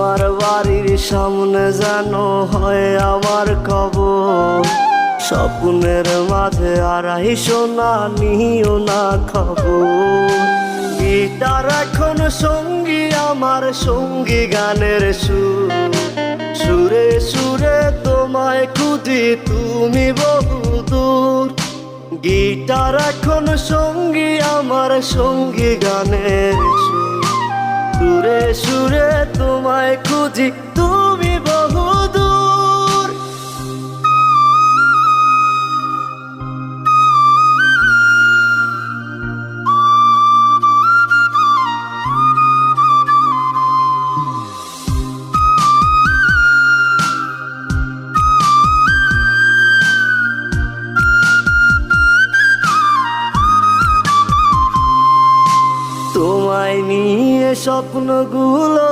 তোমার বাড়ির সামনে যেন হয় আমার কবর। স্বপ্নের মাঝে আড়াই সোনা নিও না খবর। গিটার এখন সঙ্গী আমার, সঙ্গী গানের সুর। সুরে সুরে তোমায় খুঁজি তুমি বহুদূর। গিটার এখন সঙ্গী আমার, সঙ্গী গানের সুর। সুরে সুরে তোমায় খুঁজি তুমি বহুদূর। তোমায় নিয়ে স্বপ্নগুলো